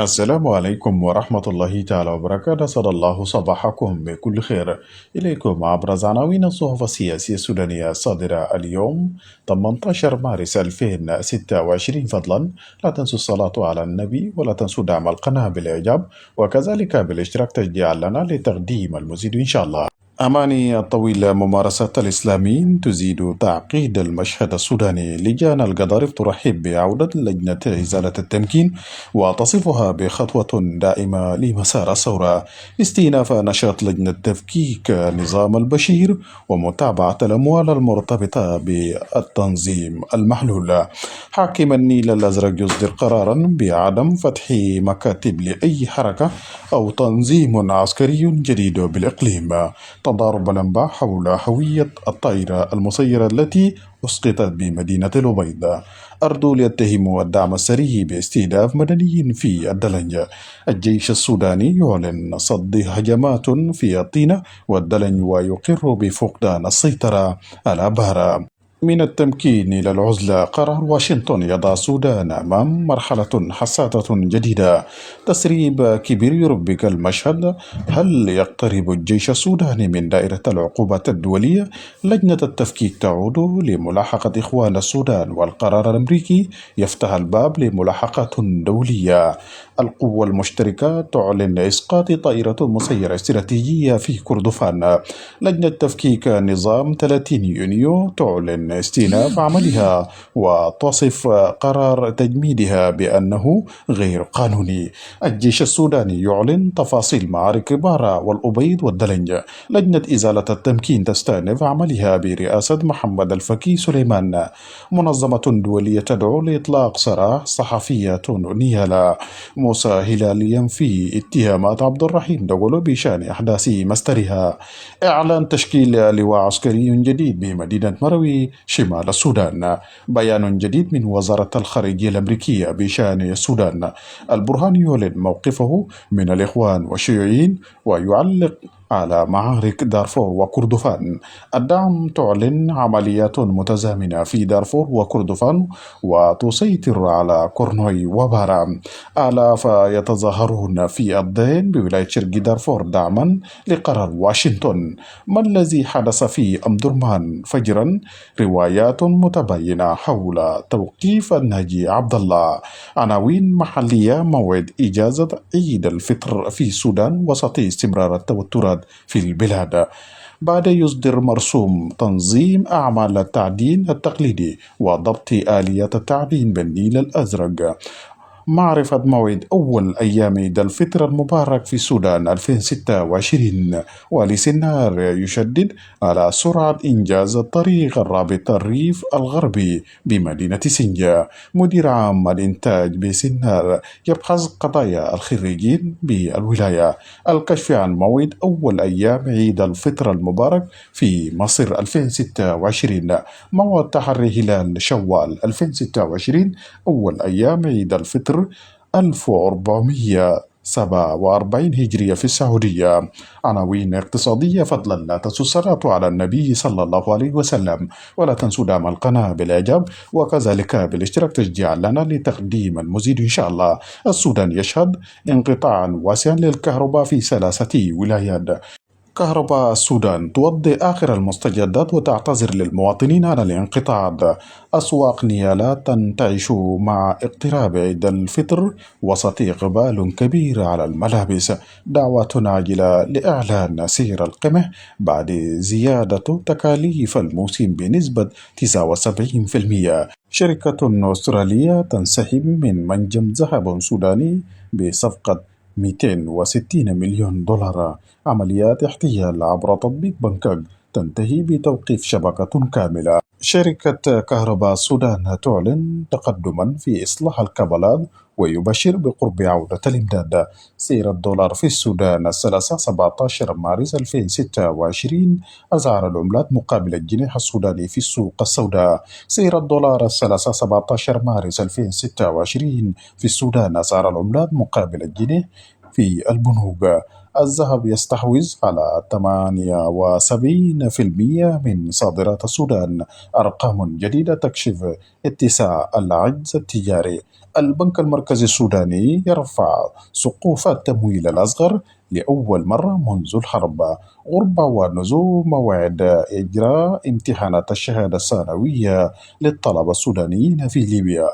السلام عليكم ورحمة الله تعالى وبركاته. أسعد الله صباحكم بكل خير. إليكم أبرز عناوين الصحف السياسية السودانية الصادرة اليوم 18 مارس 2026. فضلا لا تنسوا الصلاة على النبي ولا تنسوا دعم القناة بالإعجاب وكذلك بالاشتراك تشجيعا لنا لتقديم المزيد إن شاء الله. أماني الطويلة ممارسة الإسلاميين تزيد تعقيد المشهد السوداني. لجان القضارف ترحب بعودة لجنة إزالة التمكين وتصفها بخطوة دائمة لمسار الثورة. استئناف نشاط لجنة تفكيك نظام البشير ومتابعة الأموال المرتبطة بالتنظيم المحلول. حاكم النيل الأزرق يصدر قرارا بعدم فتح مكاتب لأي حركة أو تنظيم عسكري جديد بالإقليم. تضارب الأنباء حول هوية الطائرة المسيرة التي أسقطت بمدينة الأبيض. أردول يتهم الدعم السري باستهداف مدنيين في الدلنج. الجيش السوداني يعلن صد هجمات في الطينة والدلنج ويقر بفقدان السيطرة على بهرة. من التمكين إلى العزلة، قرار واشنطن يضع السودان أمام مرحلة حساسة جديدة. تسريب كبير يربك المشهد. هل يقترب الجيش السوداني من دائرة العقوبات الدولية؟ لجنة التفكيك تعود لملاحقة إخوان السودان، والقرار الأمريكي يفتح الباب لملاحقات دولية. القوى المشتركة تعلن إسقاط طائرة مسيرة استراتيجية في كردفان. لجنة تفكيك نظام 30 يونيو تعلن استئناف عملها وتصف قرار تجميدها بأنه غير قانوني. الجيش السوداني يعلن تفاصيل معارك بارا والأبيض والدلنج. لجنة إزالة التمكين تستأنف عملها برئاسة محمد الفكي سليمان. منظمة دولية تدعو لإطلاق سراح صحفية نيالا. موسى هلال ينفي اتهامات عبد الرحيم دغلو بشأن أحداث مسترها. إعلان تشكيل لواء عسكري جديد بمدينة مروي شمال السودان. بيان جديد من وزارة الخارجية الأمريكية بشأن السودان. البرهان يعلن موقفه من الإخوان والشيوعيين ويعلق على معارك دارفور وكردفان. الدعم تعلن عمليات متزامنة في دارفور وكردفان وتسيطر على كورنوي وبارا. آلاف يتظاهرون في الدين بولاية شرق دارفور دعما لقرار واشنطن. ما الذي حدث في أم درمان فجرا؟ روايات متباينة حول توقيف الناجي عبد الله. عناوين محلية: موعد إجازة عيد الفطر في السودان وسط استمرار التوترات في البلاد. بعد يصدر مرسوم تنظيم أعمال التعدين التقليدي وضبط آليات التعدين بالنيل الأزرق. معرفة موعد أول أيام عيد الفطر المبارك في السودان 2026. والي سنار يشدد على سرعة إنجاز الطريق الرابط الريف الغربي بمدينة سنجا. مدير عام الإنتاج بسنار يبحث قضايا الخريجين بالولاية. الكشف عن موعد أول أيام عيد الفطر المبارك في مصر 2026. موعد تحري هلال شوال 2026. أول أيام عيد الفطر 1447 هجرية في السعودية. عناوين اقتصادية. فضلا لا تنسوا الصلاة على النبي صلى الله عليه وسلم ولا تنسوا دعم القناة بالإعجاب وكذلك بالاشتراك تشجيعا لنا لتقديم المزيد إن شاء الله. السودان يشهد انقطاعا واسعا للكهرباء في 3 ولايات. كهرباء السودان تودي آخر المستجدات وتعتذر للمواطنين عن الانقطاع. أسواق نيالات تنتعش مع اقتراب عيد الفطر وسط إقبال كبير على الملابس. دعوة عاجلة لإعلان سعر القمح بعد زيادة تكاليف الموسم بنسبة 79%. شركة أسترالية تنسحب من منجم ذهب سوداني بصفقة 260 مليون دولار. عمليات احتيال عبر تطبيق بنكك تنتهي بتوقيف شبكة كاملة. شركة كهرباء السودان تعلن تقدما في إصلاح الكابلات ويبشر بقرب عودة الإمداد. سعر الدولار في السودان الثلاثاء 17 مارس 2026. أسعار العملات مقابل الجنيه السوداني في السوق السوداء. سعر الدولار الثلاثاء 17 مارس 2026 في السودان. أسعار العملات مقابل الجنيه في البنوك. الذهب يستحوذ على 78% من صادرات السودان. أرقام جديدة تكشف اتساع العجز التجاري. البنك المركزي السوداني يرفع سقوف التمويل الأصغر لأول مرة منذ الحرب. غربة ونزول موعد إجراء امتحانات الشهادة الثانوية للطلبة السودانيين في ليبيا.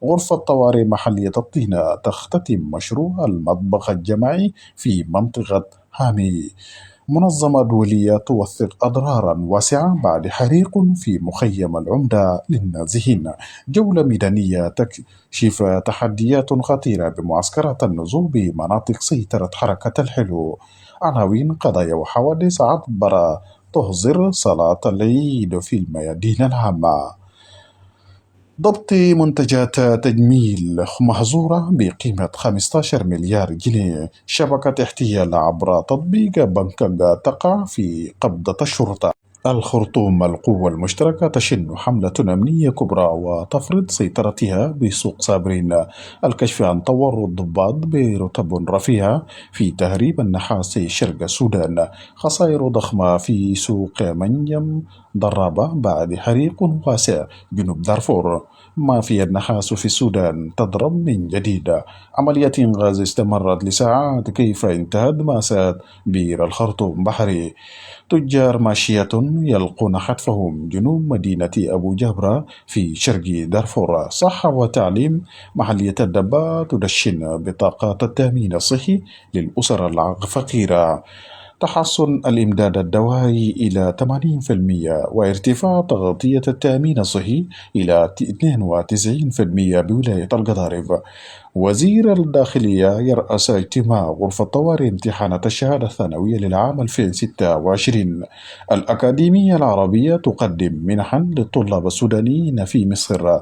غرفة طوارئ محلية الطينة تختتم مشروع المطبخ الجماعي في منطقة هامي. منظمة دولية توثق أضرارا واسعة بعد حريق في مخيم العمدة للنازحين. جولة ميدانية تكشف تحديات خطيرة بمعسكرات النزوح بمناطق سيطرة حركة الحلو. عناوين قضايا وحوادث عبر تهظر صلاة العيد في الميادين العامة. ضبط منتجات تجميل محظورة بقيمة 15 مليار جنيه. شبكة احتيال عبر تطبيق بنكنغ تقع في قبضة الشرطة. الخرطوم القوة المشتركة تشن حملة أمنية كبرى وتفرض سيطرتها بسوق صابرين. الكشف عن تورط ضباط برتب رفيعة في تهريب النحاس شرق السودان. خسائر ضخمة في سوق منيم ضرابة بعد حريق واسع جنوب دارفور. مافيا النحاس في السودان تضرب من جديد. عملية إنقاذ استمرت لساعات، كيف انتهت مأساة بئر الخرطوم بحري. تجار ماشية يلقون حتفهم جنوب مدينة أبو جبرة في شرق دارفور. صحة وتعليم محلية الدبا تدشن بطاقات التأمين الصحي للأسر الفقيرة. تحسن الإمداد الدوائي إلى 80% وارتفاع تغطية التأمين الصحي إلى 92% بولاية القضارف. وزير الداخلية يرأس اجتماع غرفة طوارئ امتحانات الشهادة الثانوية للعام 2026. الأكاديمية العربية تقدم منحا للطلاب السودانيين في مصر.